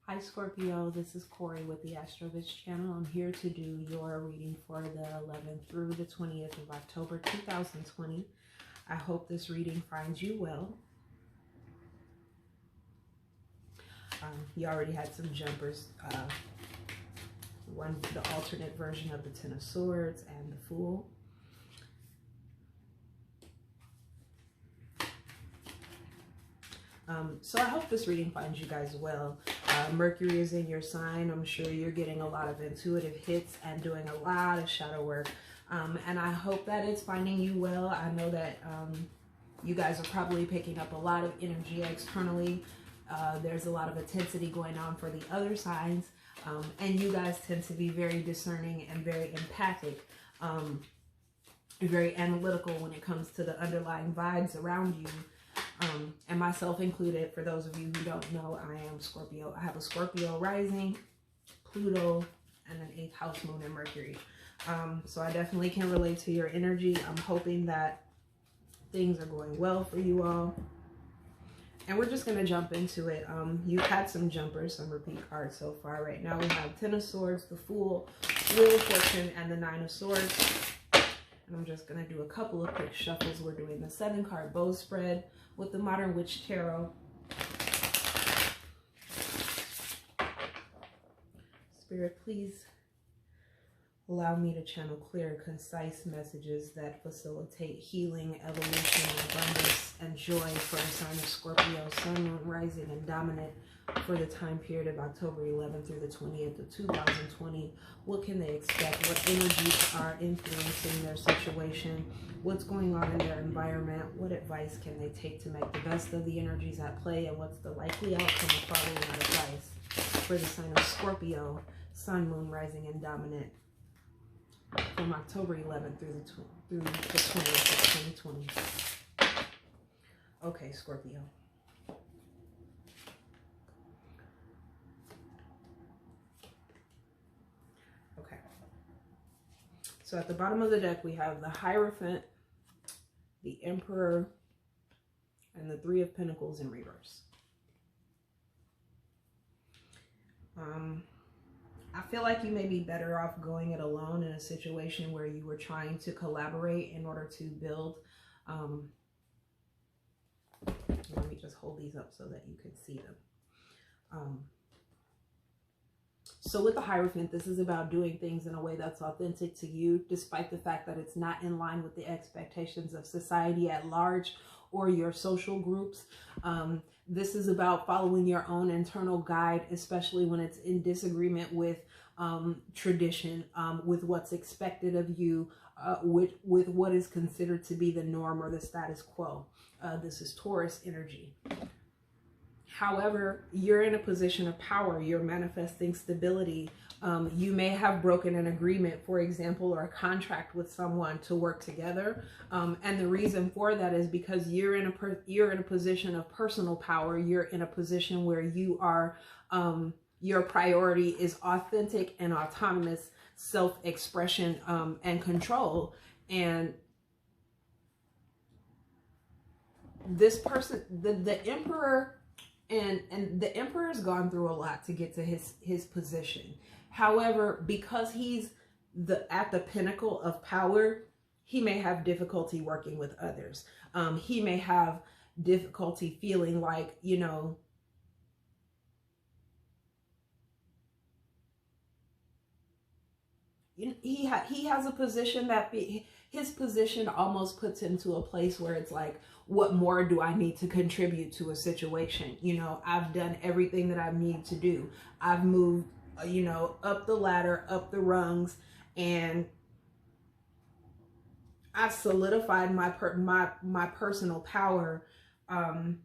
Hi Scorpio, this is Kori with the AstroViz channel. I'm here to do your reading for the 11th through the 20th of October 2020. I hope this reading finds you well. You already had some jumpers. The alternate version of the Ten of Swords and the Fool. So I hope this reading finds you guys well. Mercury is in your sign. I'm sure you're getting a lot of intuitive hits and doing a lot of shadow work. And I hope that it's finding you well. I know that you guys are probably picking up a lot of energy externally. There's a lot of intensity going on for the other signs. And you guys tend to be very discerning and very empathic, very analytical when it comes to the underlying vibes around you. And myself included. For those of you who don't know, I am Scorpio. I have a Scorpio rising, Pluto, and an 8th house moon in Mercury. So I definitely can relate to your energy. I'm hoping that things are going well for you all. And we're just going to jump into it. You've had some jumpers, some repeat cards so far. Right now we have Ten of Swords, the Fool, Wheel of Fortune, and the Nine of Swords. And I'm just going to do a couple of quick shuffles. We're doing the 7-card bow spread with the Modern Witch Tarot. Spirit, please allow me to channel clear, concise messages that facilitate healing, evolution, abundance, and joy for the sign of Scorpio, Sun, Moon, Rising, and Dominant for the time period of October 11th through the 20th of 2020. What can they expect? What energies are influencing their situation? What's going on in their environment? What advice can they take to make the best of the energies at play? And what's the likely outcome of following that advice for the sign of Scorpio, Sun, Moon, Rising, and Dominant from October 11th through the 20th of 2020. Okay, Scorpio. Okay. So at the bottom of the deck, we have the Hierophant, the Emperor, and the Three of Pentacles in reverse. I feel like you may be better off going it alone in a situation where you were trying to collaborate in order to build. Let me just hold these up so that you can see them. So with the Hierophant, this is about doing things in a way that's authentic to you, despite the fact that it's not in line with the expectations of society at large or your social groups. This is about following your own internal guide, especially when it's in disagreement with tradition, with what's expected of you, with what is considered to be the norm or the status quo. This is Taurus energy. However, you're in a position of power. You're manifesting stability. You may have broken an agreement, for example, or a contract with someone to work together. And the reason for that is because you're in a position of personal power. You're in a position where you are, your priority is authentic and autonomous self-expression and control. And this person, the Emperor, and the Emperor's gone through a lot to get to his position. However, because he's at the pinnacle of power, he may have difficulty working with others. He may have difficulty feeling like, you know, he has a position that his position almost puts him to a place where it's like, what more do I need to contribute to a situation? You know, I've done everything that I need to do. I've moved, you know, up the ladder, up the rungs, and I've solidified my personal power. And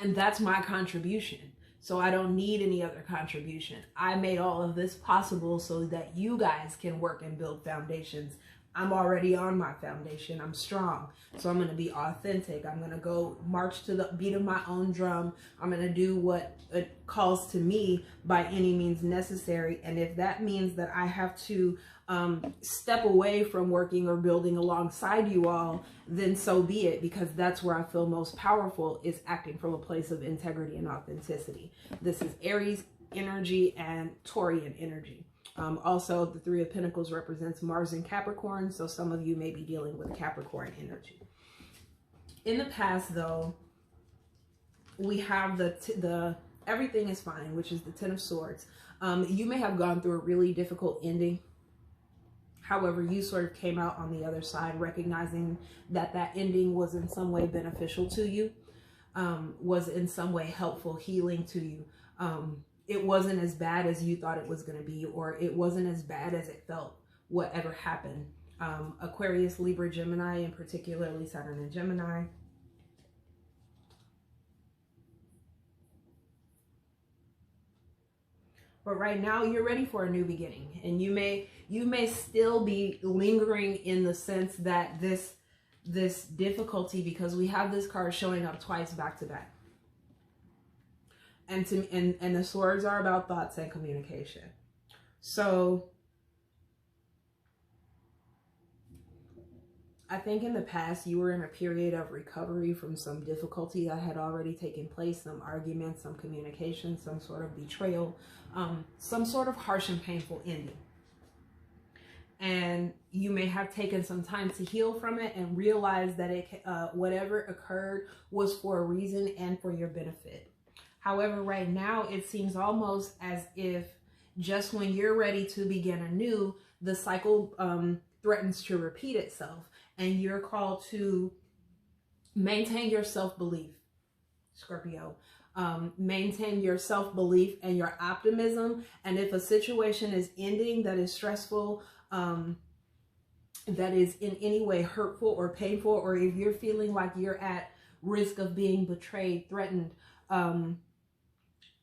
that's my contribution. So I don't need any other contribution. I made all of this possible so that you guys can work and build foundations. I'm already on my foundation. I'm strong. So I'm going to be authentic. I'm going to go march to the beat of my own drum. I'm going to do what it calls to me by any means necessary. And if that means that I have to step away from working or building alongside you all, then so be it, because that's where I feel most powerful, is acting from a place of integrity and authenticity. This is Aries energy and Taurian energy. Also, the Three of Pentacles represents Mars and Capricorn, so some of you may be dealing with Capricorn energy. In the past, though, we have the everything is fine, which is the Ten of Swords. You may have gone through a really difficult ending. However, you sort of came out on the other side, recognizing that that ending was in some way beneficial to you, was in some way helpful, healing to you. It wasn't as bad as you thought it was going to be, or it wasn't as bad as it felt, whatever happened. Aquarius, Libra, Gemini, and particularly Saturn and Gemini. But right now you're ready for a new beginning, and you may still be lingering in the sense that this difficulty, because we have this card showing up twice back to back. And the swords are about thoughts and communication. So I think in the past you were in a period of recovery from some difficulty that had already taken place, some arguments, some communication, some sort of betrayal, some sort of harsh and painful ending. And you may have taken some time to heal from it and realize that whatever occurred was for a reason and for your benefit. However, right now, it seems almost as if just when you're ready to begin anew, the cycle threatens to repeat itself, and you're called to maintain your self-belief, Scorpio. Maintain your self-belief and your optimism. And if a situation is ending that is stressful, that is in any way hurtful or painful, or if you're feeling like you're at risk of being betrayed, threatened,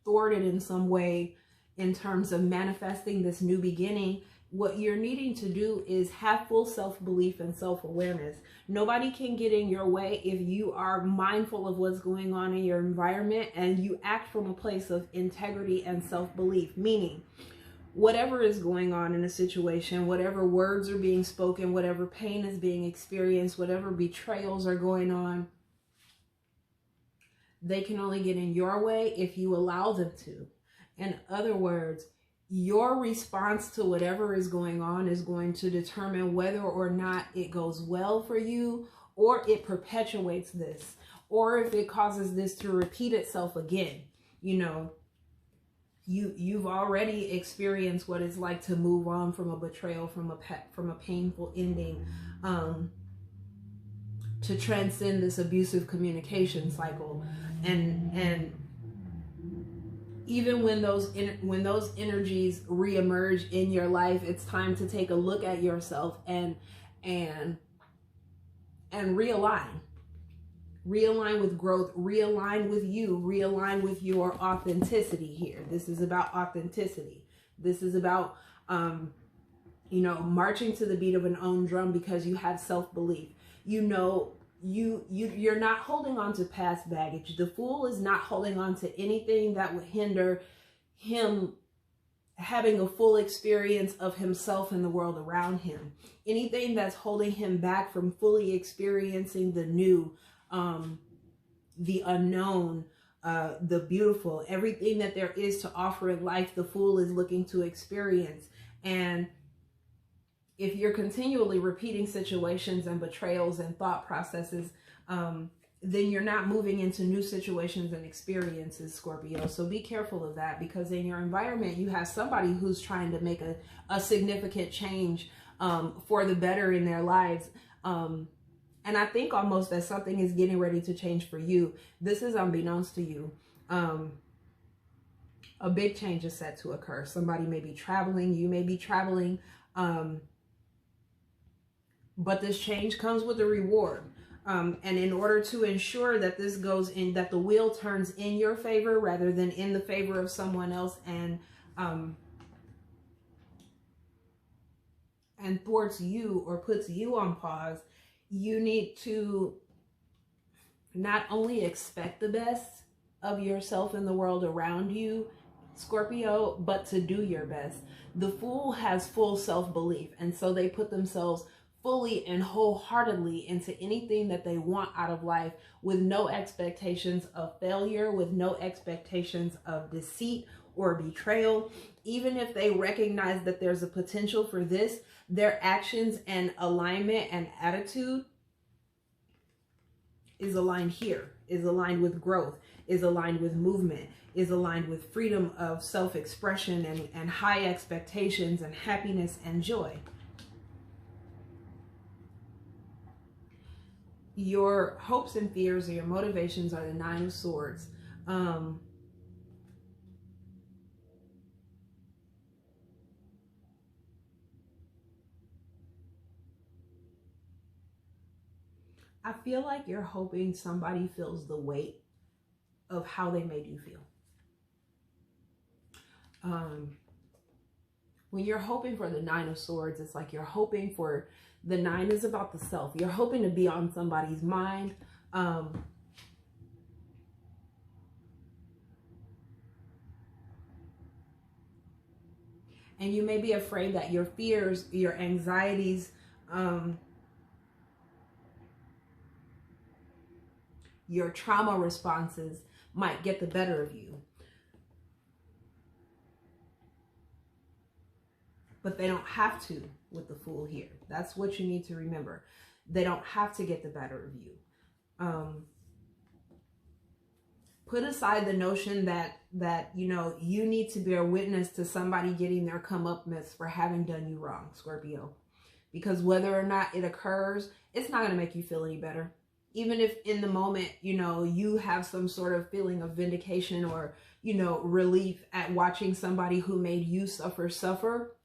thwarted in some way in terms of manifesting this new beginning, what you're needing to do is have full self-belief and self-awareness. Nobody can get in your way if you are mindful of what's going on in your environment and you act from a place of integrity and self-belief, meaning whatever is going on in a situation, whatever words are being spoken, whatever pain is being experienced, whatever betrayals are going on, they can only get in your way if you allow them to. In other words, your response to whatever is going on is going to determine whether or not it goes well for you, or it perpetuates this, or if it causes this to repeat itself again. You know, you've already experienced what it's like to move on from a betrayal, from a painful ending, to transcend this abusive communication cycle. And even when those energies reemerge in your life, it's time to take a look at yourself and realign with growth, realign with you, realign with your authenticity here. This is about authenticity. This is about marching to the beat of an own drum because you have self-belief. You're not holding on to past baggage. The Fool is not holding on to anything that would hinder him having a full experience of himself and the world around him. Anything that's holding him back from fully experiencing the new, the unknown, the beautiful, everything that there is to offer in life, the Fool is looking to experience. And if you're continually repeating situations and betrayals and thought processes, then you're not moving into new situations and experiences, Scorpio. So be careful of that, because in your environment, you have somebody who's trying to make a significant change for the better in their lives. And I think almost that something is getting ready to change for you. This is unbeknownst to you. A big change is set to occur. Somebody may be traveling. You may be traveling. But this change comes with a reward. And in order to ensure that this goes in, that the wheel turns in your favor rather than in the favor of someone else, and and thwarts you or puts you on pause, you need to not only expect the best of yourself and the world around you, Scorpio, but to do your best. The Fool has full self-belief, and so they put themselves fully and wholeheartedly into anything that they want out of life, with no expectations of failure, with no expectations of deceit or betrayal. Even if they recognize that there's a potential for this, their actions and alignment and attitude is aligned here, is aligned with growth, is aligned with movement, is aligned with freedom of self-expression and high expectations and happiness and joy. Your hopes and fears or your motivations are the Nine of Swords. I feel like you're hoping somebody feels the weight of how they made you feel. When you're hoping for the Nine of Swords, it's like you're hoping for, the nine is about the self. You're hoping to be on somebody's mind. And you may be afraid that your fears, your anxieties, your trauma responses might get the better of you. But they don't have to with the Fool here. That's what you need to remember. They don't have to get the better of you. Put aside the notion that you know, you need to bear witness to somebody getting their comeuppance for having done you wrong, Scorpio. Because whether or not it occurs, it's not going to make you feel any better. Even if in the moment, you know, you have some sort of feeling of vindication or, you know, relief at watching somebody who made you suffer,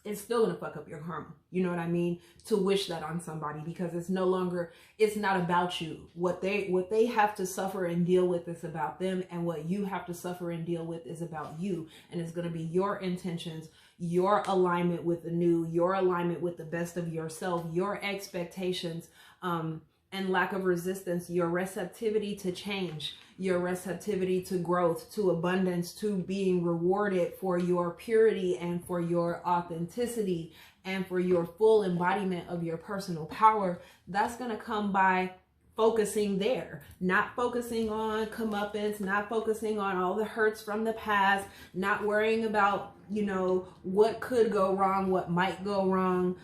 it's still going to fuck up your karma. You know what I mean? To wish that on somebody, because it's no longer, it's not about you. What they have to suffer and deal with is about them, and what you have to suffer and deal with is about you. And it's going to be your intentions, your alignment with the new, your alignment with the best of yourself, your expectations, and lack of resistance, your receptivity to change, your receptivity to growth, to abundance, to being rewarded for your purity and for your authenticity and for your full embodiment of your personal power. That's going to come by focusing there, not focusing on comeuppance, not focusing on all the hurts from the past, not worrying about, you know, what could go wrong, what might go wrong,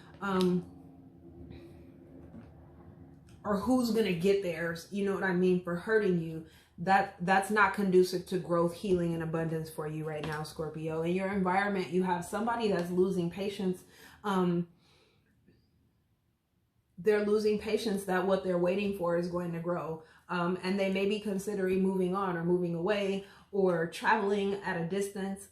or who's going to get theirs, you know what I mean, for hurting you. That's not conducive to growth, healing, and abundance for you right now, Scorpio. In your environment, you have somebody that's losing patience. They're losing patience that what they're waiting for is going to grow. And they may be considering moving on or moving away or traveling at a distance.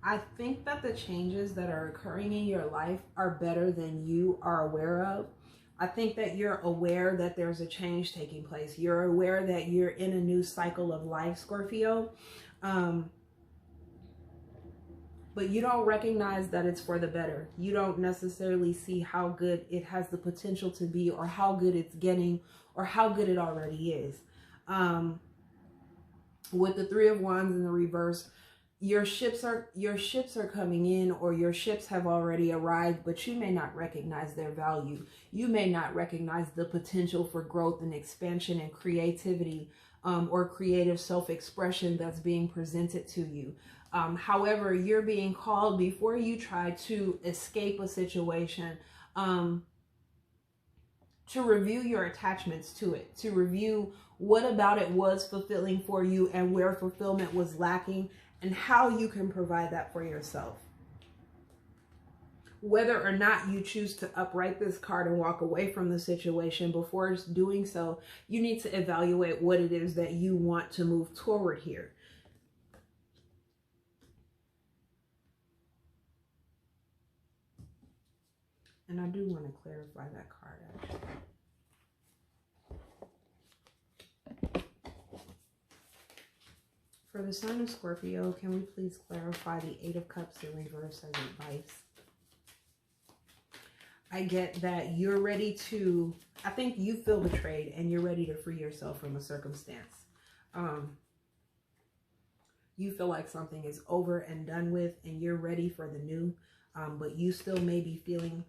I think that the changes that are occurring in your life are better than you are aware of. I think that you're aware that there's a change taking place. You're aware that you're in a new cycle of life, Scorpio. But you don't recognize that it's for the better. You don't necessarily see how good it has the potential to be, or how good it's getting, or how good it already is. With the Three of Wands in the reverse, your ships are coming in, or your ships have already arrived, but you may not recognize their value. You may not recognize the potential for growth and expansion and creativity, or creative self-expression that's being presented to you. However, you're being called, before you try to escape a situation, to review your attachments to it, to review what about it was fulfilling for you and where fulfillment was lacking, and how you can provide that for yourself. Whether or not you choose to upright this card and walk away from the situation, before doing so, you need to evaluate what it is that you want to move toward here. And I do want to clarify that card, actually. For the sign of Scorpio, can we please clarify the Eight of Cups in reverse as advice? I get that you're ready to, I think you feel betrayed and you're ready to free yourself from a circumstance. You feel like something is over and done with and you're ready for the new, but you still may be feeling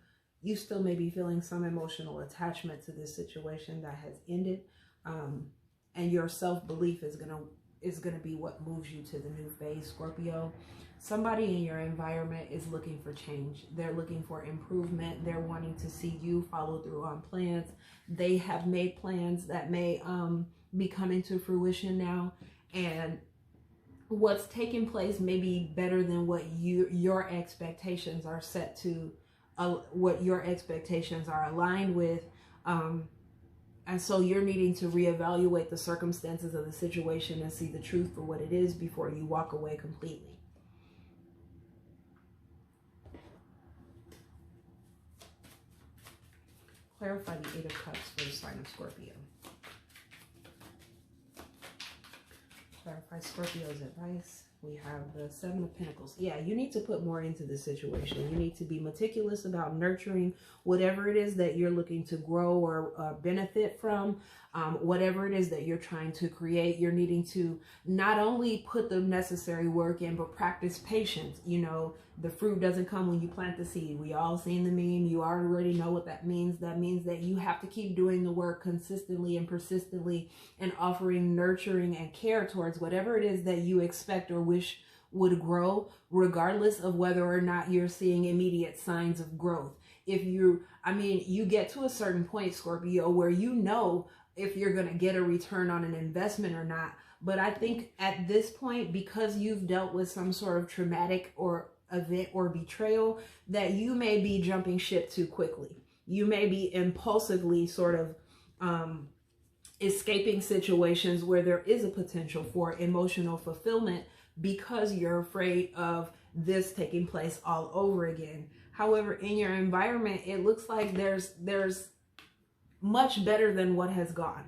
some emotional attachment to this situation that has ended. And your self-belief is gonna be what moves you to the new phase, Scorpio. Somebody in your environment is looking for change. They're looking for improvement. They're wanting to see you follow through on plans. They have made plans that may be coming to fruition now, and what's taking place may be better than what your expectations are set to, what your expectations are aligned with. And so you're needing to reevaluate the circumstances of the situation and see the truth for what it is before you walk away completely. Clarify the Eight of Cups for the sign of Scorpio. Clarify Scorpio's advice. We have the Seven of Pentacles. Yeah, you need to put more into this situation. You need to be meticulous about nurturing whatever it is that you're looking to grow or benefit from. Whatever it is that you're trying to create, you're needing to not only put the necessary work in, but practice patience. You know, the fruit doesn't come when you plant the seed. We all seen the meme. You already know what that means. That means that you have to keep doing the work consistently and persistently and offering nurturing and care towards whatever it is that you expect or wish would grow, regardless of whether or not you're seeing immediate signs of growth. You get to a certain point, Scorpio, where you know if you're going to get a return on an investment or not. But I think at this point, because you've dealt with some sort of traumatic or event or betrayal, that you may be jumping ship too quickly. You may be impulsively sort of escaping situations where there is a potential for emotional fulfillment because you're afraid of this taking place all over again. However, in your environment, it looks like there's much better than what has gone.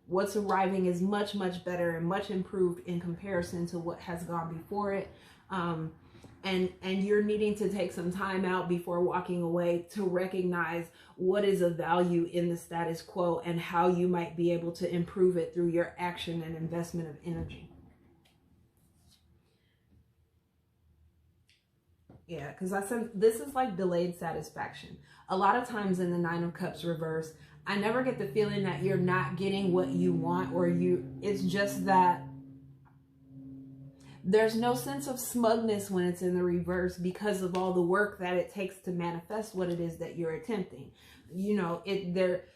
What's arriving is much, much better and much improved in comparison to what has gone before it. And you're needing to take some time out before walking away to recognize what is of value in the status quo and how you might be able to improve it through your action and investment of energy. Yeah, because I said this is like delayed satisfaction. A lot of times in the Nine of Cups reverse, I never get the feeling that you're not getting what you want, or it's just that there's no sense of smugness when it's in the reverse because of all the work that it takes to manifest what it is that you're attempting. You know,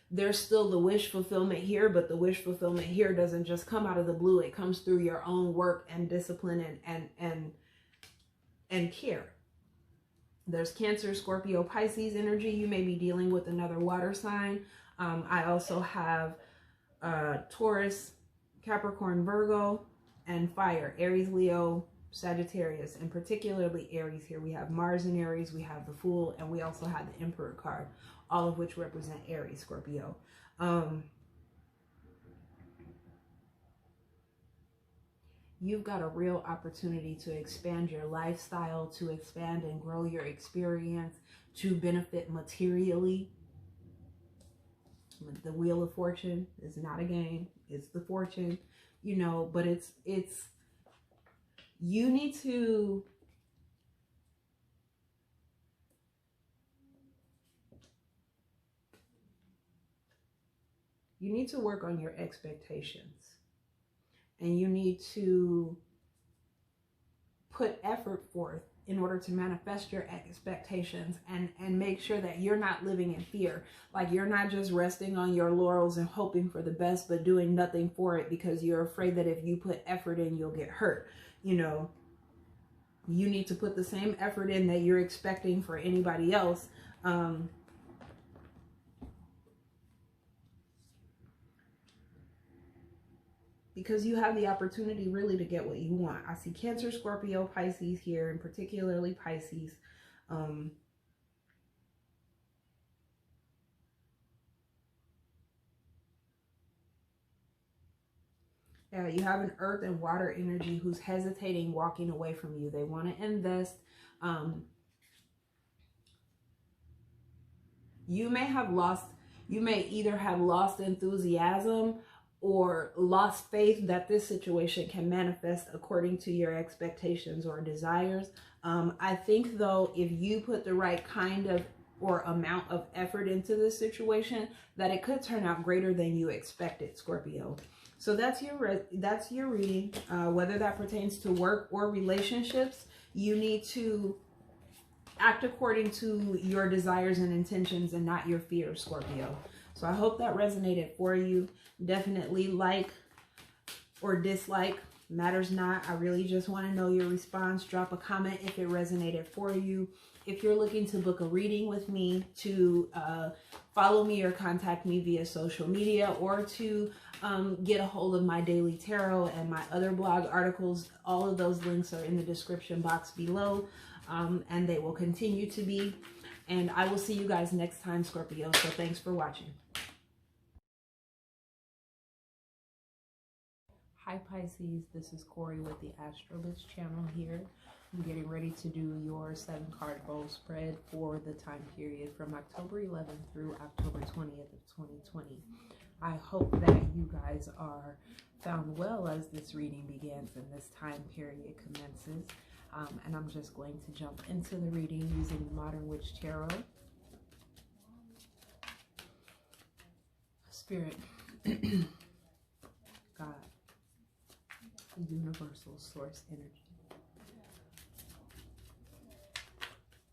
there's still the wish fulfillment here, but the wish fulfillment here doesn't just come out of the blue. It comes through your own work and discipline and care. There's Cancer, Scorpio, Pisces energy. You may be dealing with another water sign. I also have Taurus, Capricorn, Virgo, and fire, Aries, Leo, Sagittarius, and particularly Aries. Here we have Mars in Aries, we have the Fool, and we also have the Emperor card, all of which represent Aries, Scorpio. You've got a real opportunity to expand your lifestyle, to expand and grow your experience, to benefit materially. The Wheel of Fortune is not a game, it's the fortune, you know, but it's you need to work on your expectations, and you need to put effort forth in order to manifest your expectations, and make sure that you're not living in fear. Like, you're not just resting on your laurels and hoping for the best, but doing nothing for it because you're afraid that if you put effort in, you'll get hurt. You know, you need to put the same effort in that you're expecting for anybody else. Because you have the opportunity really to get what you want. I see Cancer, Scorpio, Pisces here, and particularly Pisces. You have an earth and water energy who's hesitating, walking away from you. They want to invest. You may either have lost enthusiasm or lost faith that this situation can manifest according to your expectations or desires. I think though, if you put the right kind of or amount of effort into this situation, that it could turn out greater than you expected, Scorpio. So that's your reading. Whether that pertains to work or relationships, you need to act according to your desires and intentions and not your fears, Scorpio. So I hope that resonated for you. Definitely like or dislike, matters not. I really just want to know your response. Drop a comment if it resonated for you. If you're looking to book a reading with me, to follow me or contact me via social media, or to get a hold of my daily tarot and my other blog articles, all of those links are in the description box below. And they will continue to be. And I will see you guys next time, Scorpio. So thanks for watching. Hi, Pisces. This is kOri with the AstroBiz channel here. I'm getting ready to do your 7-card bowl spread for the time period from October 11th through October 20th of 2020. I hope that you guys are found well as this reading begins and this time period commences. And I'm just going to jump into the reading using Modern Witch Tarot. Spirit, God, universal source energy,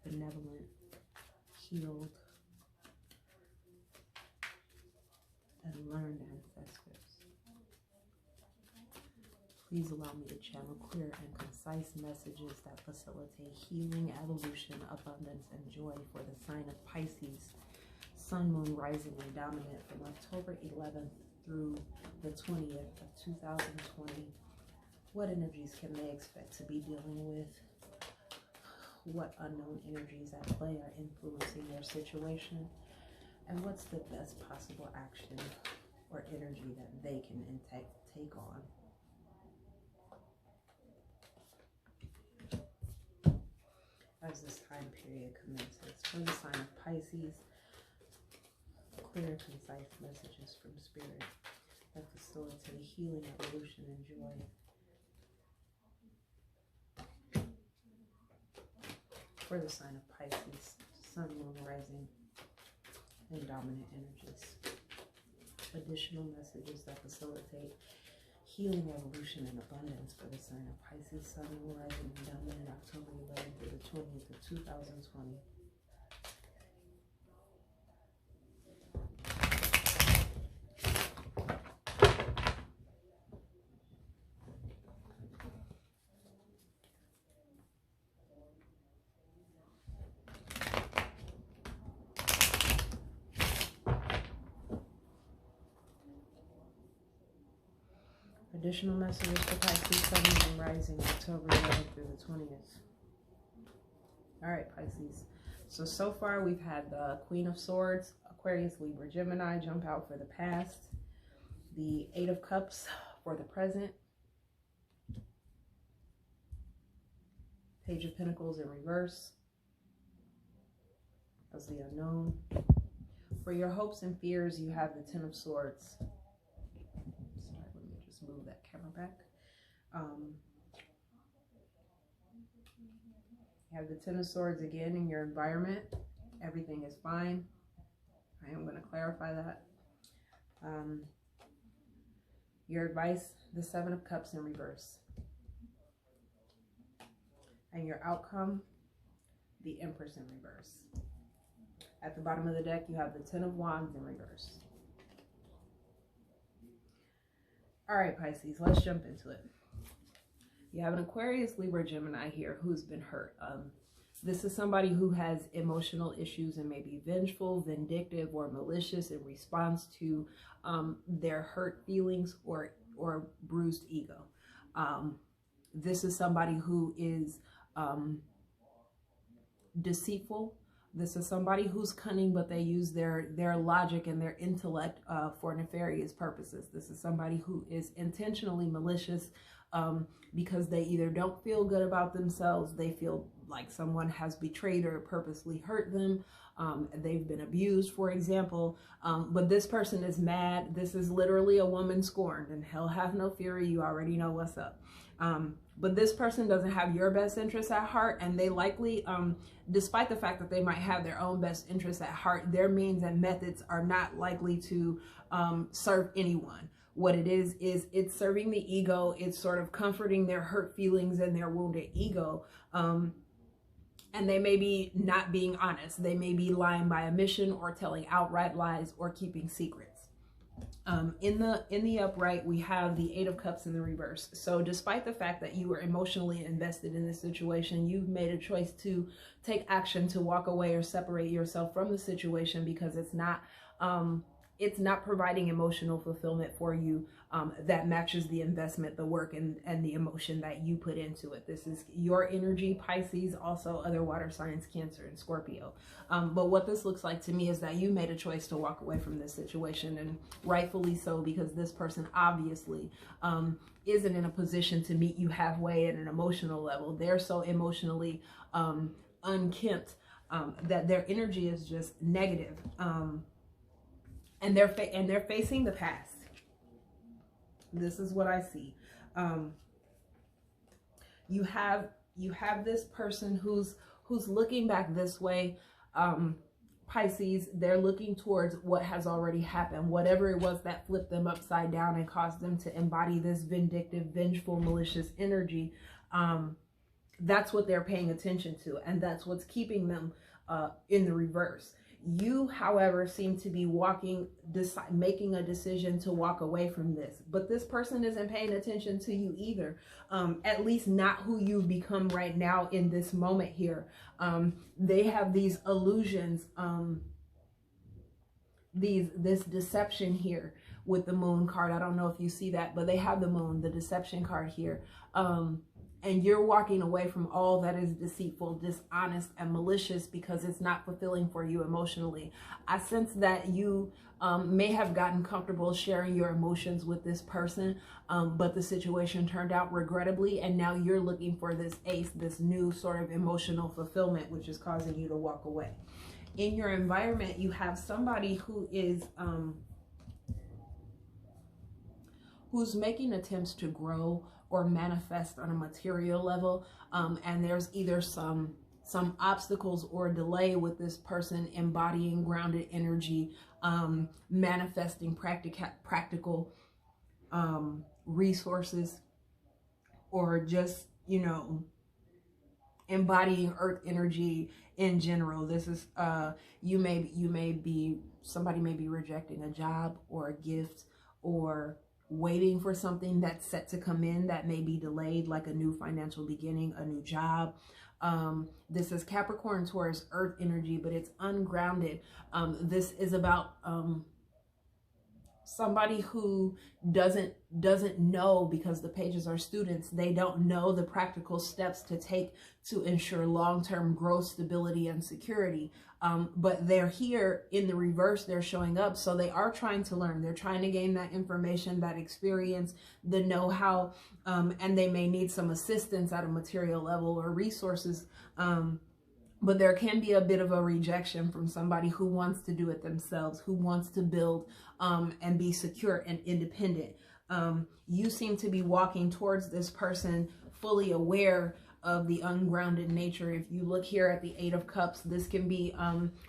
benevolent, healed, and learned ancestors. Please allow me to channel clear and concise messages that facilitate healing, evolution, abundance, and joy for the sign of Pisces, Sun, Moon, Rising, and Dominant from October 11th through the 20th of 2020. What energies can they expect to be dealing with? What unknown energies at play are influencing their situation? And what's the best possible action or energy that they can take on? As this time period commences. For the sign of Pisces, clear, concise messages from Spirit that facilitate healing, evolution, and joy. For the sign of Pisces, Sun, Moon, Rising, and Dominant energies. Additional messages that facilitate healing, evolution, and abundance for the sign of Pisces, Sun, Moon, Rising, and Dominant, October 11th through the 20th of 2020. Additional messages for Pisces, Sun, Moon, Rising, October 11th through the 20th. All right, Pisces. So far we've had the Queen of Swords, Aquarius, Libra, Gemini jump out for the past. The 8 of Cups for the present. Page of Pentacles in reverse. As the unknown. For your hopes and fears, you have the 10 of Swords. Sorry, let me just move that camera back. You have the 10 of Swords again in your environment. Everything is fine. I am going to clarify that. Your advice, the 7 of Cups in reverse. And your outcome, the Empress in reverse. At the bottom of the deck, you have the 10 of Wands in reverse. All right, Pisces, let's jump into it. You have an Aquarius, Libra, Gemini here who's been hurt. This is somebody who has emotional issues and may be vengeful, vindictive, or malicious in response to their hurt feelings or bruised ego. This is somebody who is deceitful, This is somebody who's cunning, but they use their logic and their intellect for nefarious purposes. This is somebody who is intentionally malicious because they either don't feel good about themselves, they feel like someone has betrayed or purposely hurt them, they've been abused, for example, but this person is mad. This is literally a woman scorned, and hell have no fury. You already know what's up. But this person doesn't have your best interests at heart, and they likely, despite the fact that they might have their own best interests at heart, their means and methods are not likely to serve anyone. What it is it's serving the ego. It's sort of comforting their hurt feelings and their wounded ego. And they may be not being honest. They may be lying by omission, or telling outright lies, or keeping secrets. In the upright, we have the Eight of Cups in the reverse. So despite the fact that you were emotionally invested in this situation, you've made a choice to take action to walk away or separate yourself from the situation because it's not providing emotional fulfillment for you that matches the investment, the work, and the emotion that you put into it. This is your energy, Pisces, also other water signs, Cancer and Scorpio. But what this looks like to me is that you made a choice to walk away from this situation, and rightfully so, because this person obviously isn't in a position to meet you halfway at an emotional level. They're so emotionally unkempt that their energy is just negative. And they're facing the past. This is what I see. You have this person who's looking back this way. Pisces, they're looking towards what has already happened, whatever it was that flipped them upside down and caused them to embody this vindictive, vengeful, malicious energy. That's what they're paying attention to, and that's what's keeping them in the reverse. You, however, seem to be making a decision to walk away from this. But this person isn't paying attention to you either. At least not who you've become right now in this moment here. They have these illusions, this deception here with the Moon card. I don't know if you see that, but they have the Moon, the deception card here. And you're walking away from all that is deceitful, dishonest, and malicious because it's not fulfilling for you emotionally. I sense that you may have gotten comfortable sharing your emotions with this person, but the situation turned out regrettably, and now you're looking for this ace, this new sort of emotional fulfillment, which is causing you to walk away. In your environment, you have somebody who is who's making attempts to grow or manifest on a material level, and there's either some obstacles or delay with this person embodying grounded energy, manifesting practical resources, or just, you know, embodying earth energy in general. This is somebody may be rejecting a job or a gift, or waiting for something that's set to come in that may be delayed, like a new financial beginning, a new job. This is Capricorn, Taurus, earth energy, but it's ungrounded. This is about somebody who doesn't know, because the pages are students, they don't know the practical steps to take to ensure long-term growth, stability, and security. But they're here in the reverse, they're showing up, so they are trying to learn. They're trying to gain that information, that experience, the know-how, and they may need some assistance at a material level or resources. But there can be a bit of a rejection from somebody who wants to do it themselves, who wants to build and be secure and independent. You seem to be walking towards this person fully aware of the ungrounded nature. If you look here at the Eight of Cups, this can be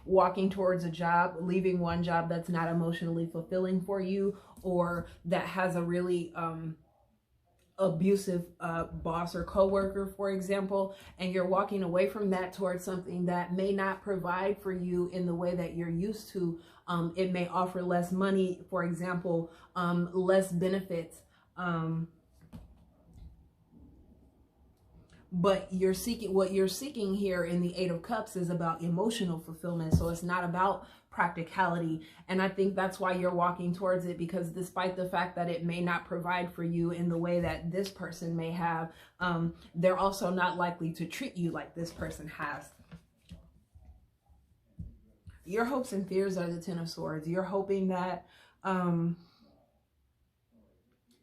walking towards a job, leaving one job that's not emotionally fulfilling for you, or that has a really abusive boss or coworker, for example, and you're walking away from that towards something that may not provide for you in the way that you're used to. It may offer less money, for example, less benefits, but what you're seeking here in the Eight of Cups is about emotional fulfillment. So it's not about practicality. And I think that's why you're walking towards it, because despite the fact that it may not provide for you in the way that this person may have, they're also not likely to treat you like this person has. Your hopes and fears are the Ten of Swords. You're hoping that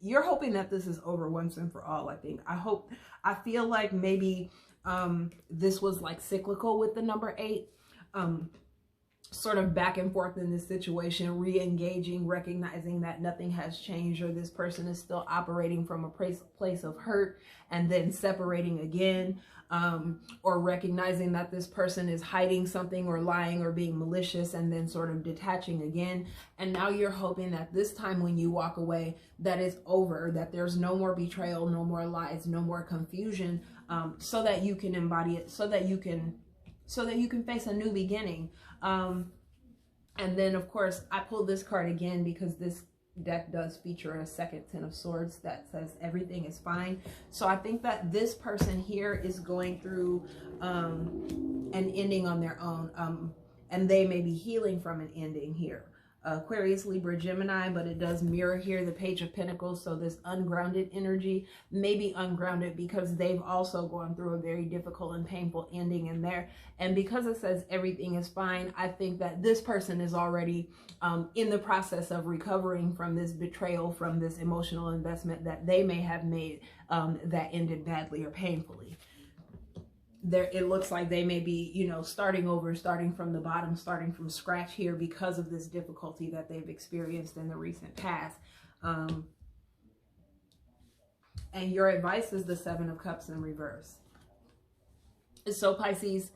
this is over once and for all. I feel like maybe this was like cyclical with the number 8, sort of back and forth in this situation, re-engaging, recognizing that nothing has changed, or this person is still operating from a place of hurt and then separating again, or recognizing that this person is hiding something or lying or being malicious and then sort of detaching again. And now you're hoping that this time when you walk away, that it's over, that there's no more betrayal, no more lies, no more confusion, so that you can embody it, so that you can face a new beginning. And then of course I pulled this card again because this deck does feature a second Ten of Swords that says everything is fine. So I think that this person here is going through an ending on their own, and they may be healing from an ending here. Aquarius, Libra, Gemini, but it does mirror here the Page of Pentacles. So this ungrounded energy may be ungrounded because they've also gone through a very difficult and painful ending in there. And because it says everything is fine, I think that this person is already in the process of recovering from this betrayal, from this emotional investment that they may have made that ended badly or painfully. It looks like they may be, you know, starting over, starting from the bottom, starting from scratch here because of this difficulty that they've experienced in the recent past. And your advice is the Seven of Cups in reverse. So Pisces,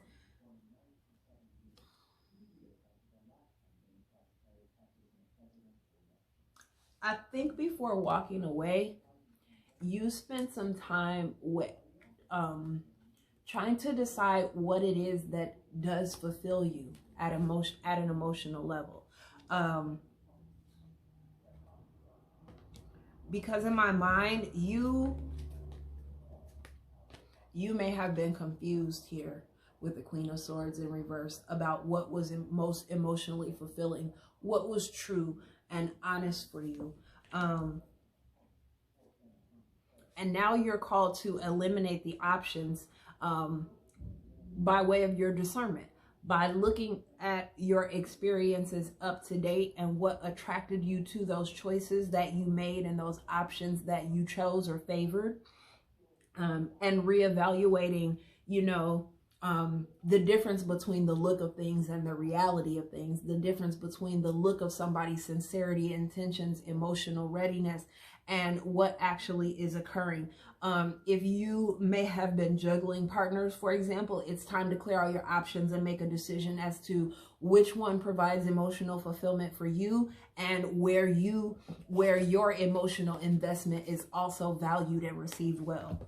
I think before walking away, you spent some time with trying to decide what it is that does fulfill you at an emotional level. Because in my mind, you may have been confused here with the Queen of Swords in reverse about what was most emotionally fulfilling, what was true and honest for you. And now you're called to eliminate the options by way of your discernment, by looking at your experiences up to date and what attracted you to those choices that you made and those options that you chose or favored, and reevaluating, you know, the difference between the look of things and the reality of things, the difference between the look of somebody's sincerity, intentions, emotional readiness, and what actually is occurring. If you may have been juggling partners, for example, it's time to clear all your options and make a decision as to which one provides emotional fulfillment for you and where your emotional investment is also valued and received well.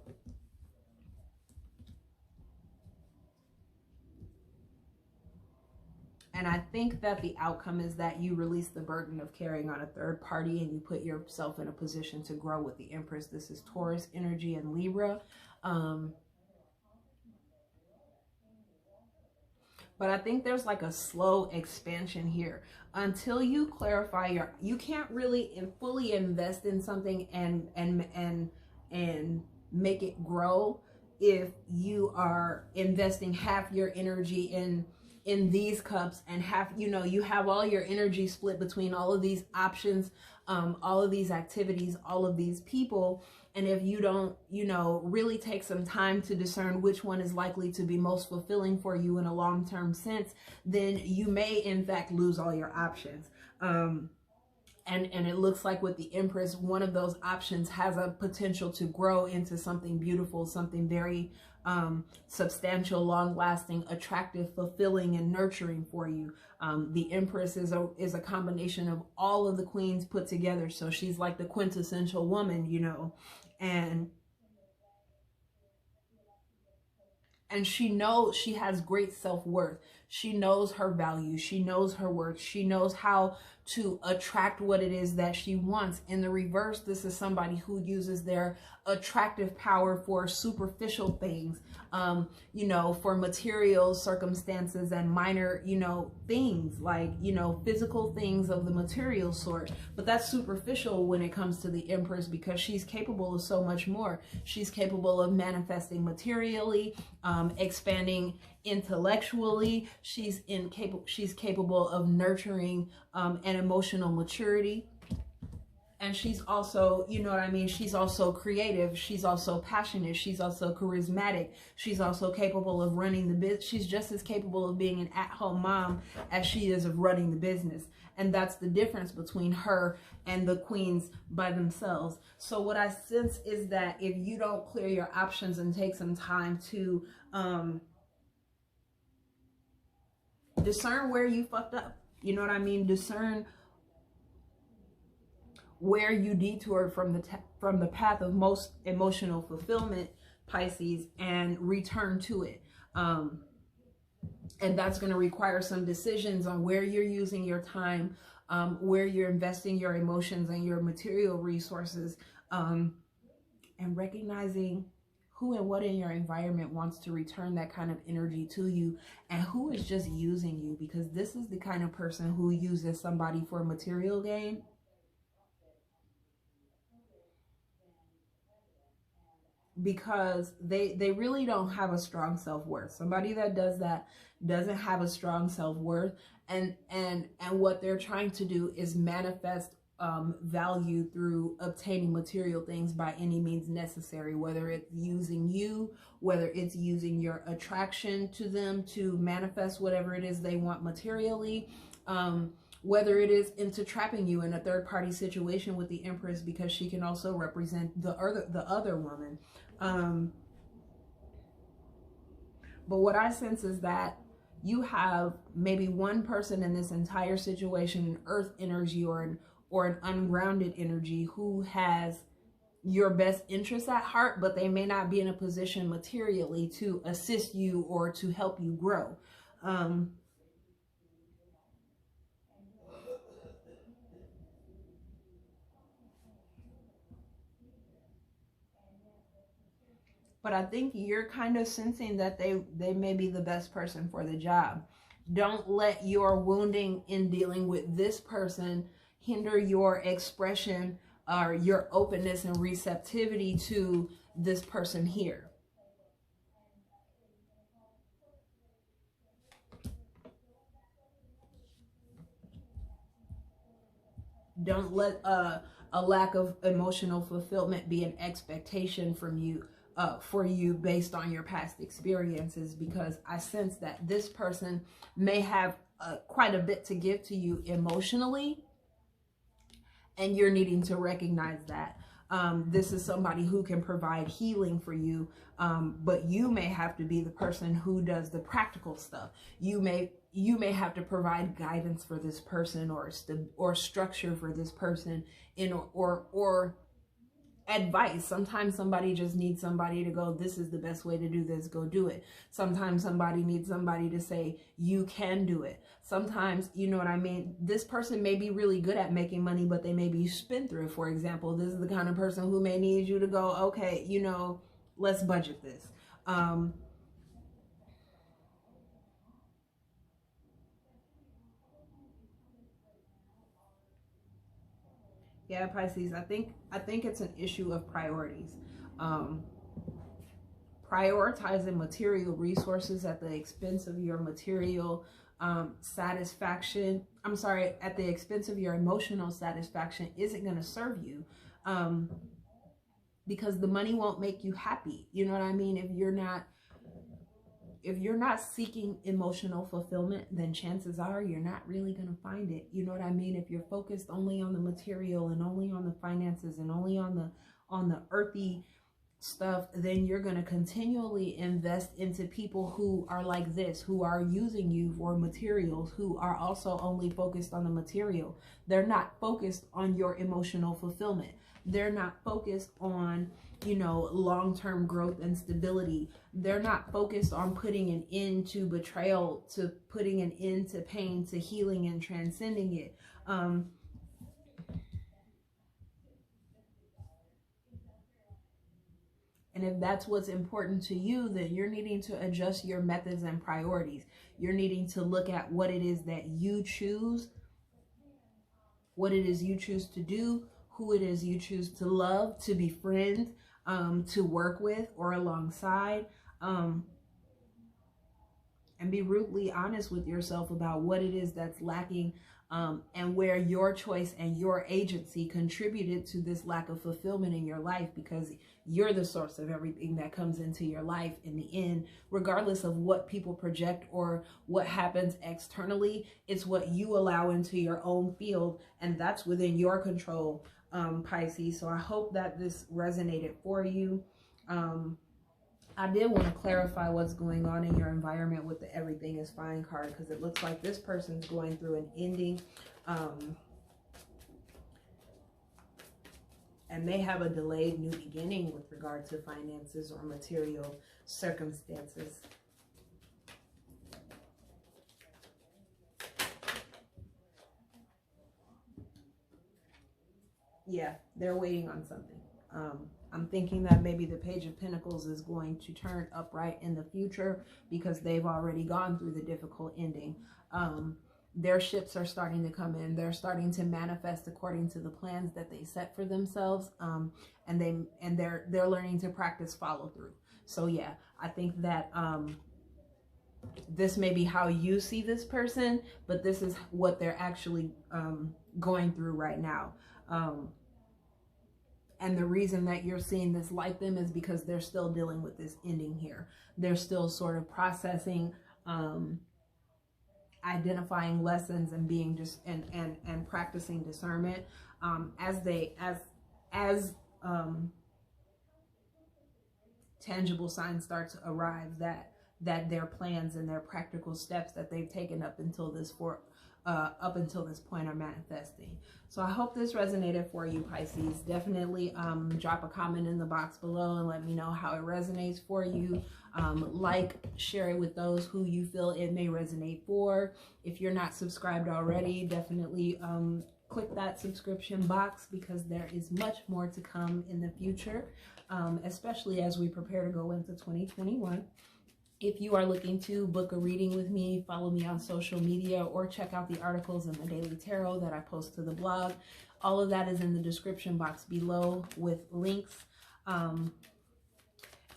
And I think that the outcome is that you release the burden of carrying on a third party and you put yourself in a position to grow with the Empress. This is Taurus energy and Libra. But I think there's like a slow expansion here until you clarify you can't really fully invest in something and make it grow if you are investing half your energy in these cups and half, you know, you have all your energy split between all of these options, all of these activities, all of these people. And if you don't, you know, really take some time to discern which one is likely to be most fulfilling for you in a long-term sense, then you may in fact lose all your options. And it looks like with the Empress, one of those options has a potential to grow into something beautiful, something very substantial, long-lasting, attractive, fulfilling, and nurturing for you. The Empress is a combination of all of the queens put together. So she's like the quintessential woman, you know, and she knows she has great self-worth. She knows her value. She knows her worth. She knows how to attract what it is that she wants. In the reverse, this is somebody who uses their attractive power for superficial things, you know, for material circumstances and minor, you know, things like, you know, physical things of the material sort. But that's superficial when it comes to the Empress because she's capable of so much more. She's capable of manifesting materially, expanding intellectually, she's capable of nurturing an emotional maturity. And she's also, you know what I mean, she's also creative, she's also passionate, she's also charismatic, she's also capable of running the business. She's just as capable of being an at-home mom as she is of running the business. And that's the difference between her and the queens by themselves. So what I sense is that if you don't clear your options and take some time to discern where you fucked up, you know what I mean, discern where you detoured from the path of most emotional fulfillment, Pisces, and return to it. And that's going to require some decisions on where you're using your time, where you're investing your emotions and your material resources, and recognizing who and what in your environment wants to return that kind of energy to you, and who is just using you, because this is the kind of person who uses somebody for material gain. Because they really don't have a strong self-worth. Somebody that does that doesn't have a strong self-worth, and what they're trying to do is manifest value through obtaining material things by any means necessary, whether it's using you, whether it's using your attraction to them to manifest whatever it is they want materially, whether it is into trapping you in a third-party situation with the Empress, because she can also represent the other woman. But what I sense is that you have maybe one person in this entire situation, an earth energy or an ungrounded energy, who has your best interests at heart, but they may not be in a position materially to assist you or to help you grow. But I think you're kind of sensing that they may be the best person for the job. Don't let your wounding in dealing with this person hinder your expression or your openness and receptivity to this person here. Don't let a lack of emotional fulfillment be an expectation from you, for you based on your past experiences, because I sense that this person may have quite a bit to give to you emotionally, and you're needing to recognize that. This is somebody who can provide healing for you, but you may have to be the person who does the practical stuff. You may have to provide guidance for this person, or structure for this person, or advice. Sometimes somebody just needs somebody to go, this is the best way to do this, go do it. Sometimes somebody needs somebody to say, you can do it. Sometimes, you know what I mean, this person may be really good at making money, but they may be spendthrift, for example. This is the kind of person who may need you to go, okay, you know, let's budget this. Yeah, Pisces, I think it's an issue of priorities. Prioritizing material resources at the expense of your material satisfaction, at the expense of your emotional satisfaction, isn't going to serve you, because the money won't make you happy. You know what I mean? If you're not seeking emotional fulfillment, then chances are you're not really going to find it. You know what I mean? If you're focused only on the material and only on the finances and only on the earthy stuff, then you're going to continually invest into people who are like this, who are using you for materials, who are also only focused on the material. They're not focused on your emotional fulfillment. They're not focused on, you know, long-term growth and stability. They're not focused on putting an end to betrayal, to putting an end to pain, to healing and transcending it. And if that's what's important to you, then you're needing to adjust your methods and priorities. You're needing to look at what it is that you choose, what it is you choose to do, who it is you choose to love, to befriend, to work with or alongside. and be brutally honest with yourself about what it is that's lacking, and where your choice and your agency contributed to this lack of fulfillment in your life, because you're the source of everything that comes into your life in the end, regardless of what people project or what happens externally. It's what you allow into your own field, and that's within your control, Pisces. So I hope that this resonated for you. I did want to clarify what's going on in your environment with the everything is fine card, because it looks like this person's going through an ending, and they have a delayed new beginning with regard to finances or material circumstances. Yeah, they're waiting on something. I'm thinking that maybe the Page of Pentacles is going to turn upright in the future, because they've already gone through the difficult ending. Their ships are starting to come in. They're starting to manifest according to the plans that they set for themselves. And they're learning to practice follow through. So yeah, I think that this may be how you see this person, but this is what they're actually going through right now. And the reason that you're seeing this like them is because they're still dealing with this ending here. They're still sort of processing, identifying lessons, and being just and practicing discernment as tangible signs start to arrive that their plans and their practical steps that they've taken up until this point are manifesting. So I hope this resonated for you, Pisces. Definitely drop a comment in the box below and let me know how it resonates for you. Share it with those who you feel it may resonate for. If you're not subscribed already, definitely click that subscription box, because there is much more to come in the future, especially as we prepare to go into 2021. If you are looking to book a reading with me, follow me on social media or check out the articles in the Daily Tarot that I post to the blog. All of that is in the description box below with links. And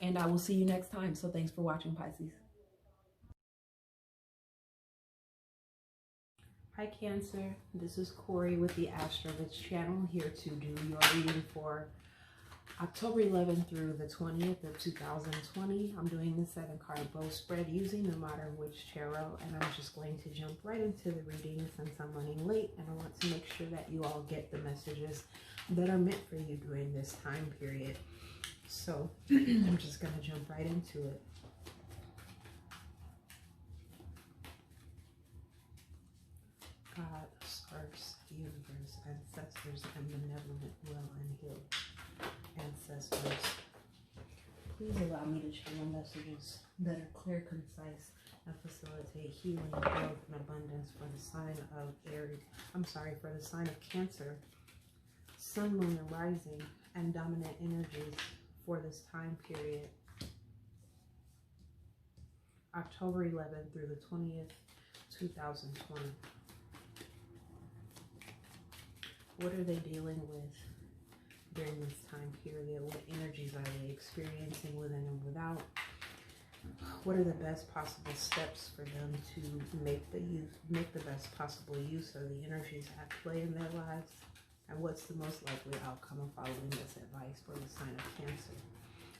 I will see you next time. So thanks for watching, Pisces. Hi, Cancer. This is kOri with the Astrovich channel, here to do your reading for October 11th through the 20th of 2020. I'm doing the 7-card bow spread using the Modern Witch Tarot, and I'm just going to jump right into the reading since I'm running late, and I want to make sure that you all get the messages that are meant for you during this time period. So I'm just going to jump right into it. God, source, universe, ancestors, and benevolent, well and healed ancestors, please allow me to channel messages that are clear, concise, and facilitate healing, growth, and abundance for the sign of for the sign of Cancer, Sun, Moon, and Rising, and dominant energies for this time period, October 11th through the 20th, 2020. What are they dealing with during this time period? What energies are they experiencing within and without? What are the best possible steps for them to make the best possible use of the energies at play in their lives? And what's the most likely outcome of following this advice for the sign of Cancer?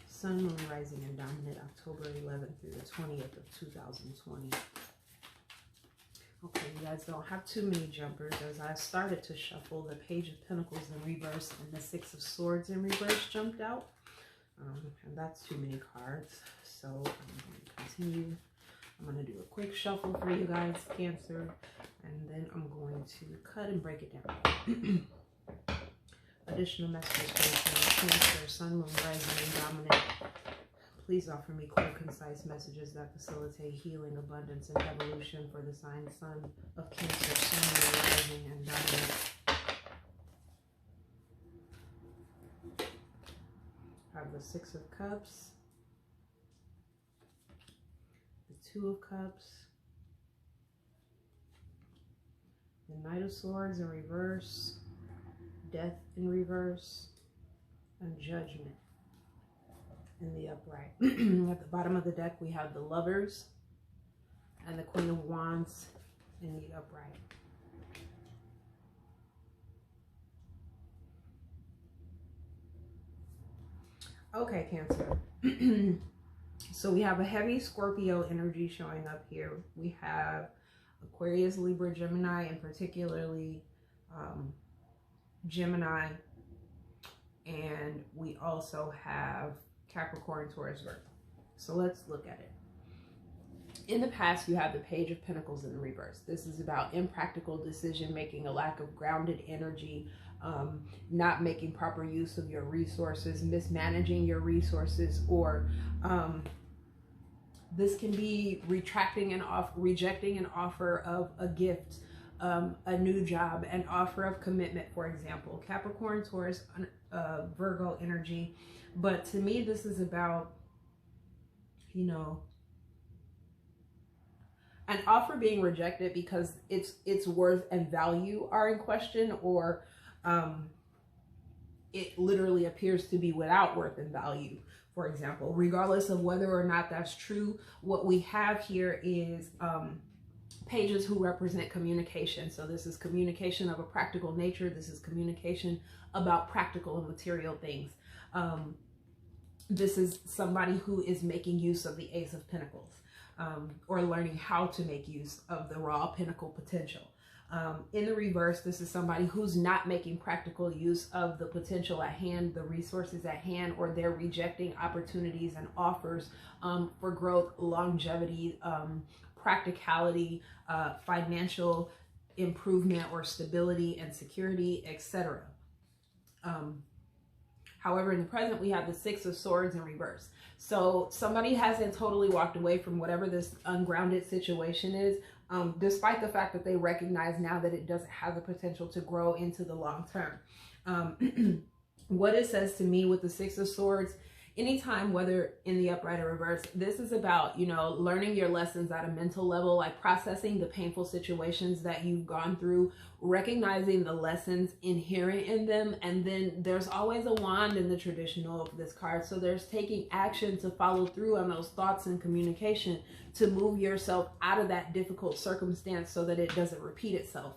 Sun, Moon, Rising, and Dominant, October 11th through the 20th of 2020. Okay, you guys don't have too many jumpers. As I started to shuffle, the Page of Pentacles in reverse and the Six of Swords in reverse jumped out. And that's too many cards. So I'm going to continue. I'm going to do a quick shuffle for you guys, Cancer. And then I'm going to cut and break it down. Additional messages for Cancer, Sun, Moon, Rising, and Dominant. Please offer me clear, concise messages that facilitate healing, abundance, and evolution for the sign Sun of Cancer, Sun, Moon, Rising, and Dominant. I have the Six of Cups, the Two of Cups, the Knight of Swords in reverse, Death in reverse, and Judgment in the upright. At the bottom of the deck, we have the Lovers and the Queen of Wands in the upright. Okay, Cancer. So we have a heavy Scorpio energy showing up here. We have Aquarius, Libra, Gemini, and particularly Gemini. And we also have Capricorn, Taurus, Virgo. So let's look at it. In the past, you have the Page of Pentacles in the reverse. This is about impractical decision making, a lack of grounded energy, not making proper use of your resources, mismanaging your resources, or this can be rejecting an offer of a gift, a new job, an offer of commitment, for example. Capricorn, Taurus, Virgo energy. But to me, this is about, you know, an offer being rejected because its worth and value are in question, or it literally appears to be without worth and value, for example. Regardless of whether or not that's true, what we have here is pages who represent communication. So this is communication of a practical nature. This is communication about practical and material things. This is somebody who is making use of the Ace of Pentacles. Or learning how to make use of the raw pinnacle potential. In the reverse, this is somebody who's not making practical use of the potential at hand, the resources at hand, or they're rejecting opportunities and offers for growth, longevity, practicality, financial improvement or stability and security, etc. However, in the present, we have the Six of Swords in reverse. So somebody hasn't totally walked away from whatever this ungrounded situation is, despite the fact that they recognize now that it doesn't have the potential to grow into the long term. What it says to me with the Six of Swords, anytime, whether in the upright or reverse, this is about, you know, learning your lessons at a mental level, like processing the painful situations that you've gone through, recognizing the lessons inherent in them. And then there's always a wand in the traditional of this card. So there's taking action to follow through on those thoughts and communication to move yourself out of that difficult circumstance so that it doesn't repeat itself.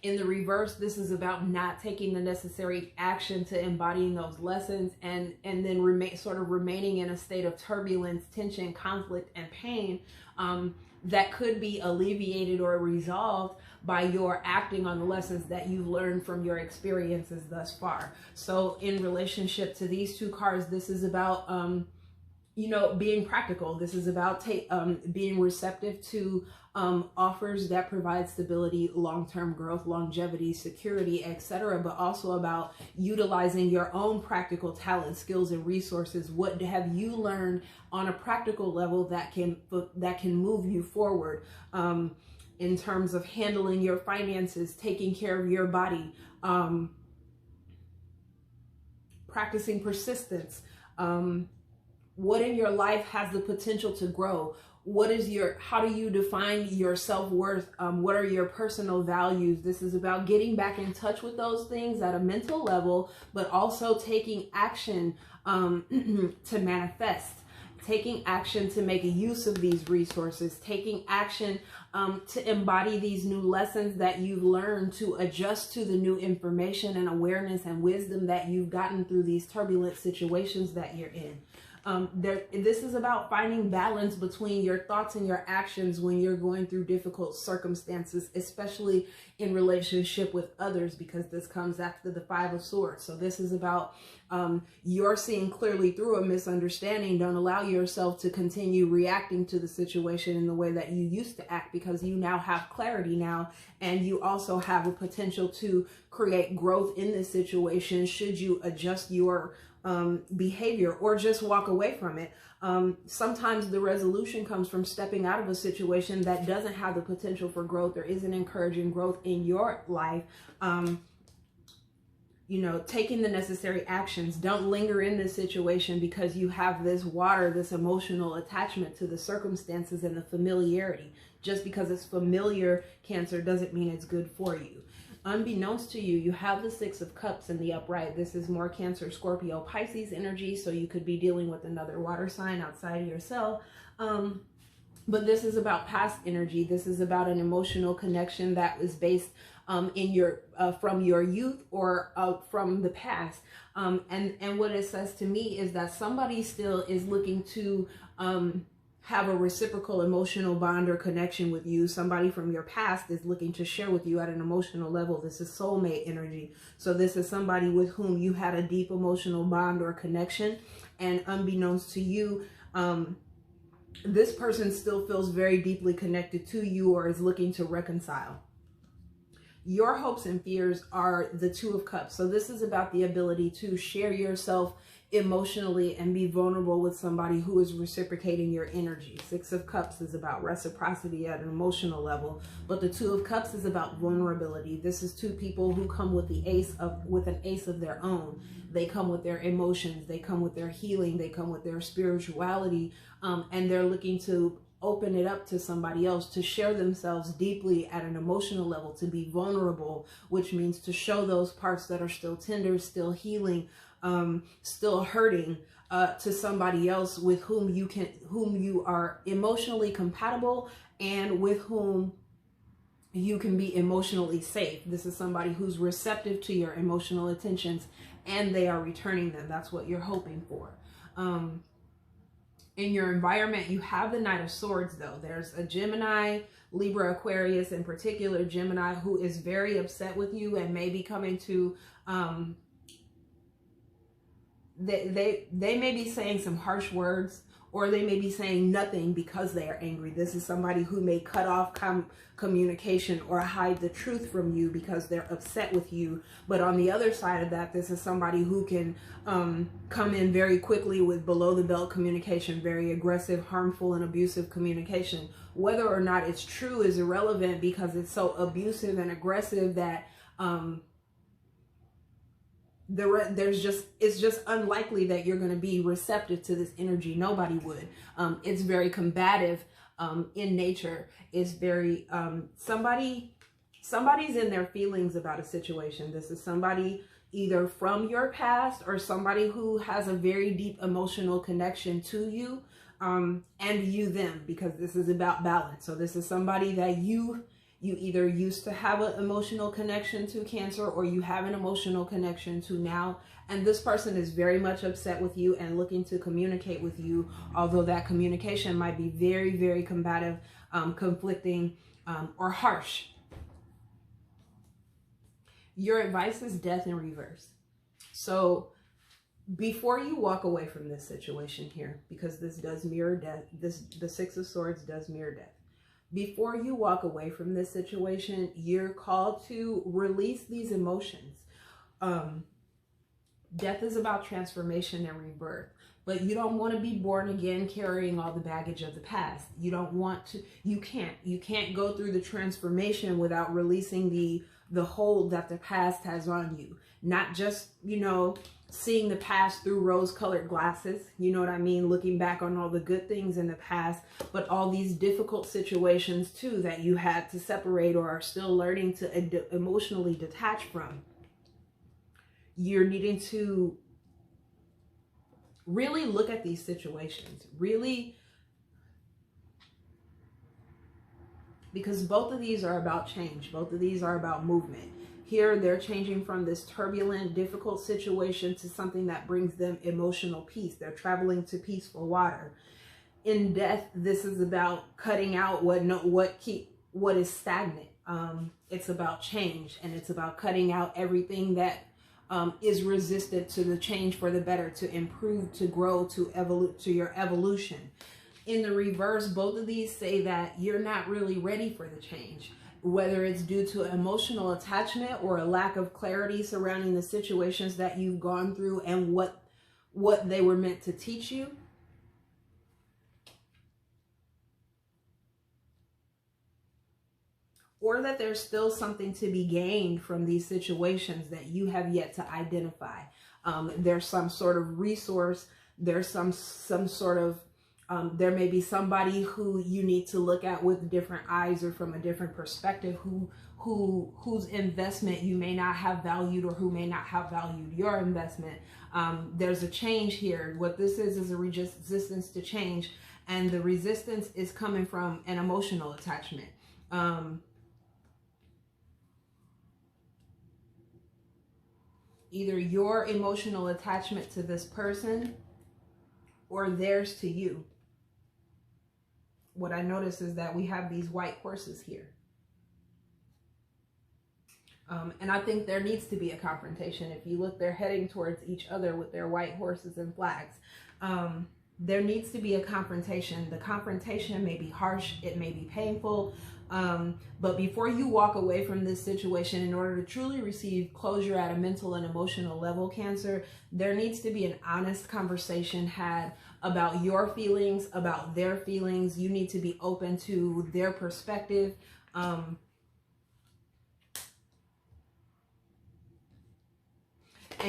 In the reverse, this is about not taking the necessary action to embodying those lessons and then remaining in a state of turbulence, tension, conflict, and pain that could be alleviated or resolved by your acting on the lessons that you've learned from your experiences thus far. So in relationship to these two cards, this is about, you know, being practical. This is about being receptive to offers that provide stability, long-term growth, longevity, security, etc., but also about utilizing your own practical talents, skills, and resources. What have you learned on a practical level that can move you forward in terms of handling your finances, taking care of your body, practicing persistence. What in your life has the potential to grow? How do you define your self-worth? What are your personal values? This is about getting back in touch with those things at a mental level, but also taking action to manifest, taking action to make use of these resources, taking action to embody these new lessons that you've learned, to adjust to the new information and awareness and wisdom that you've gotten through these turbulent situations that you're in. This is about finding balance between your thoughts and your actions when you're going through difficult circumstances, especially in relationship with others, because this comes after the Five of Swords. So this is about you're seeing clearly through a misunderstanding. Don't allow yourself to continue reacting to the situation in the way that you used to act, because you now have clarity now, and you also have a potential to create growth in this situation should you adjust your behavior or just walk away from it. Sometimes the resolution comes from stepping out of a situation that doesn't have the potential for growth or isn't encouraging growth in your life. You know, taking the necessary actions. Don't linger in this situation because you have this this emotional attachment to the circumstances and the familiarity. Just because it's familiar, Cancer, doesn't mean it's good for you. Unbeknownst to you, you have the Six of Cups in the upright. This is more Cancer, Scorpio, Pisces energy, so you could be dealing with another water sign outside of yourself. But this is about past energy. This is about an emotional connection that was based in your from your youth or from the past. And what it says to me is that somebody still is looking to have a reciprocal emotional bond or connection with you. Somebody from your past is looking to share with you at an emotional level. This is soulmate energy. So this is somebody with whom you had a deep emotional bond or connection, and unbeknownst to you, this person still feels very deeply connected to you or is looking to reconcile. Your hopes and fears are the Two of Cups. So this is about the ability to share yourself emotionally and be vulnerable with somebody who is reciprocating your energy. Six of Cups is about reciprocity at an emotional level, but the Two of Cups is about vulnerability. This is two people who come with an ace of their own. They come with their emotions, they come with their healing, they come with their spirituality, and they're looking to open it up to somebody else, to share themselves deeply at an emotional level, to be vulnerable, which means to show those parts that are still tender, still healing, still hurting, to somebody else with whom you are emotionally compatible and with whom you can be emotionally safe. This is somebody who's receptive to your emotional attentions and they are returning them. That's what you're hoping for. In your environment, you have the Knight of Swords, though. There's a Gemini, Libra, Aquarius, in particular Gemini, who is very upset with you and may be coming to, they may be saying some harsh words, or they may be saying nothing because they are angry. This is somebody who may cut off communication or hide the truth from you because they're upset with you. But on the other side of that, this is somebody who can come in very quickly with below the belt communication, very aggressive, harmful, and abusive communication. Whether or not it's true is irrelevant because it's so abusive and aggressive that it's just unlikely that you're going to be receptive to this energy. Nobody would. It's very combative in nature. It's very somebody's in their feelings about a situation. This is somebody either from your past or somebody who has a very deep emotional connection to you, and you them, because this is about balance. So this is somebody that you either used to have an emotional connection to, Cancer, or you have an emotional connection to now. And this person is very much upset with you and looking to communicate with you, although that communication might be very, very combative, conflicting, or harsh. Your advice is death in reverse. So before you walk away from this situation here, because this does mirror death, the Six of Swords does mirror death. Before you walk away from this situation, you're called to release these emotions. Death is about transformation and rebirth, but you don't want to be born again carrying all the baggage of the past. You don't want to, you can't go through the transformation without releasing the hold that the past has on you. Not just, seeing the past through rose-colored glasses, you know what I mean? Looking back on all the good things in the past, but all these difficult situations too that you had to separate or are still learning to emotionally detach from. You're needing to really look at these situations, because both of these are about change. Both of these are about movement. Here, they're changing from this turbulent, difficult situation to something that brings them emotional peace. They're traveling to peaceful water. In death, this is about cutting out what is stagnant. It's about change, and it's about cutting out everything that is resistant to the change for the better, to improve, to grow, to your evolution. In the reverse, both of these say that you're not really ready for the change. Whether it's due to emotional attachment or a lack of clarity surrounding the situations that you've gone through and what they were meant to teach you. Or that there's still something to be gained from these situations that you have yet to identify. There's some sort of resource, there's some sort of there may be somebody who you need to look at with different eyes or from a different perspective, whose investment you may not have valued, or who may not have valued your investment. There's a change here. What this is a resistance to change, And the resistance is coming from an emotional attachment. Either your emotional attachment to this person or theirs to you. What I notice is that we have these white horses here. And I think there needs to be a confrontation. If you look, they're heading towards each other with their white horses and flags. There needs to be a confrontation. The confrontation may be harsh. It may be painful. But before you walk away from this situation, in order to truly receive closure at a mental and emotional level, Cancer, there needs to be an honest conversation had about your feelings, about their feelings. You need to be open to their perspective. And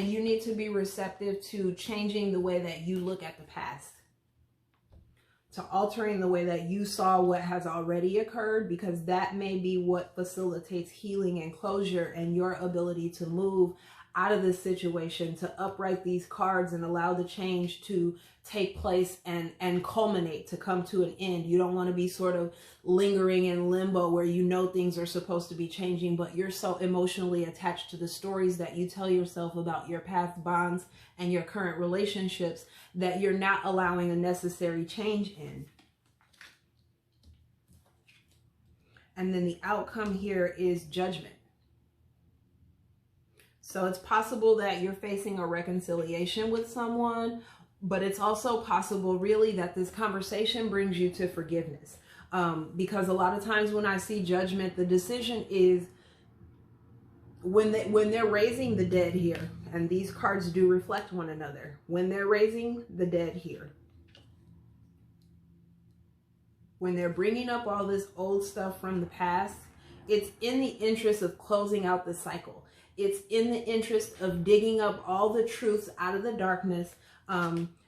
you need to be receptive to changing the way that you look at the past, to altering the way that you saw what has already occurred, because that may be what facilitates healing and closure and your ability to move out of this situation, to upright these cards and allow the change to take place and culminate, to come to an end. You don't want to be sort of lingering in limbo where you know things are supposed to be changing, but you're so emotionally attached to the stories that you tell yourself about your past bonds and your current relationships that you're not allowing a necessary change in. And then the outcome here is judgment. So it's possible that you're facing a reconciliation with someone, but it's also possible really that this conversation brings you to forgiveness. Because a lot of times when I see judgment, the decision is when they're raising the dead here, and these cards do reflect one another, when they're raising the dead here, when they're bringing up all this old stuff from the past, it's in the interest of closing out the cycle. It's in the interest of digging up all the truths out of the darkness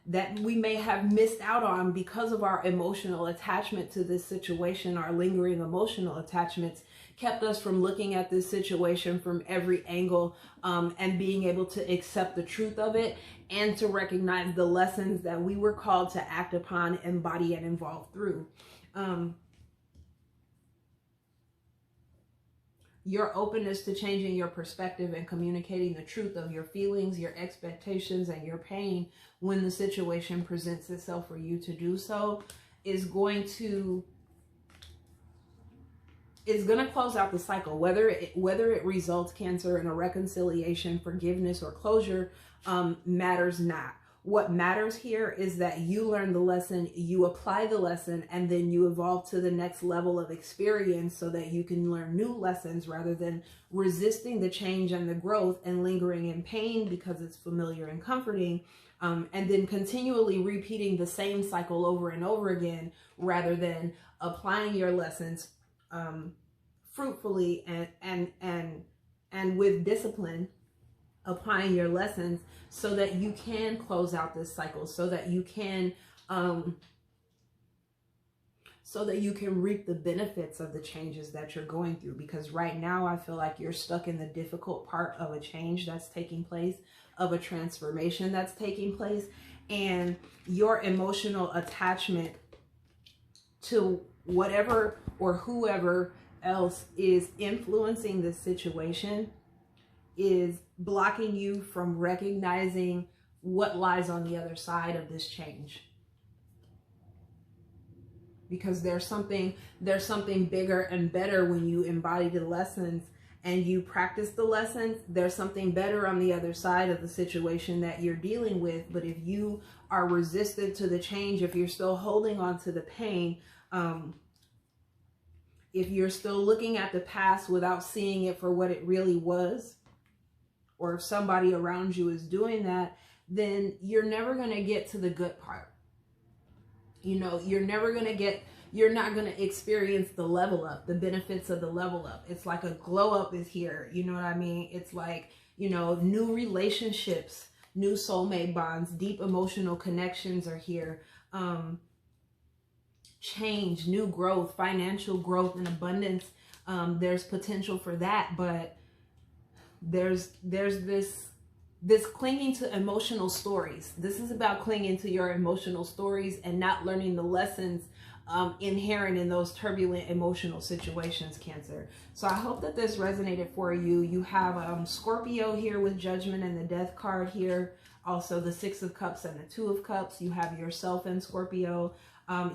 that we may have missed out on because of our emotional attachment to this situation. Our lingering emotional attachments kept us from looking at this situation from every angle and being able to accept the truth of it and to recognize the lessons that we were called to act upon, embody, and evolve through. Your openness to changing your perspective and communicating the truth of your feelings, your expectations, and your pain when the situation presents itself for you to do so is going to close out the cycle. Whether it results, Cancer, in a reconciliation, forgiveness, or closure matters not. What matters here is that you learn the lesson, you apply the lesson, and then you evolve to the next level of experience so that you can learn new lessons rather than resisting the change and the growth and lingering in pain because it's familiar and comforting, and then continually repeating the same cycle over and over again rather than applying your lessons fruitfully and with discipline, applying your lessons so that you can close out this cycle, so that you can reap the benefits of the changes that you're going through. Because right now I feel like you're stuck in the difficult part of a change that's taking place, of a transformation that's taking place, and your emotional attachment to whatever or whoever else is influencing this situation is blocking you from recognizing what lies on the other side of this change. Because there's something bigger and better when you embody the lessons and you practice the lessons. There's something better on the other side of the situation that you're dealing with. But if you are resistant to the change, if you're still holding on to the pain, if you're still looking at the past without seeing it for what it really was, or if somebody around you is doing that, then you're never going to get to the good part. You know, you're not going to experience the level up, the benefits of the level up. It's like a glow up is here. You know what I mean? It's like, you know, new relationships, new soulmate bonds, deep emotional connections are here. Change, new growth, financial growth and abundance. There's potential for that, but there's this this clinging to emotional stories. This is about clinging to your emotional stories and not learning the lessons inherent in those turbulent emotional situations, Cancer. So I hope that this resonated for you. You have Scorpio here with Judgment and the Death card here. Also the Six of Cups and the Two of Cups. You have yourself in Scorpio.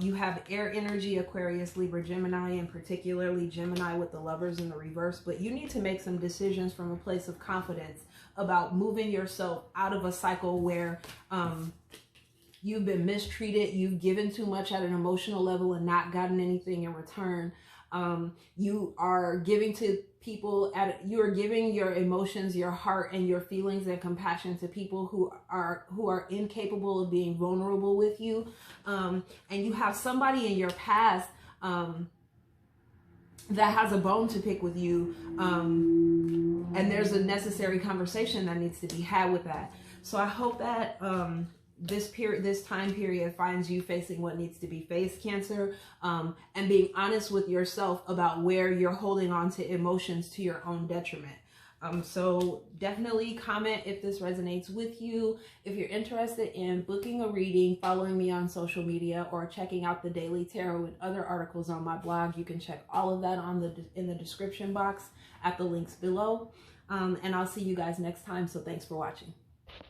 You have air energy, Aquarius, Libra, Gemini, and particularly Gemini with the Lovers in the reverse. But you need to make some decisions from a place of confidence about moving yourself out of a cycle where you've been mistreated, you've given too much at an emotional level and not gotten anything in return. You are giving to people you are giving your emotions, your heart, and your feelings and compassion to people who are incapable of being vulnerable with you. And you have somebody in your past that has a bone to pick with you. And there's a necessary conversation that needs to be had with that. So I hope that this time period finds you facing what needs to be faced, Cancer, and being honest with yourself about where you're holding on to emotions to your own detriment. So definitely comment if this resonates with you. If you're interested in booking a reading, following me on social media, or checking out the Daily Tarot and other articles on my blog, you can check all of that in the description box at the links below. And I'll see you guys next time. So thanks for watching.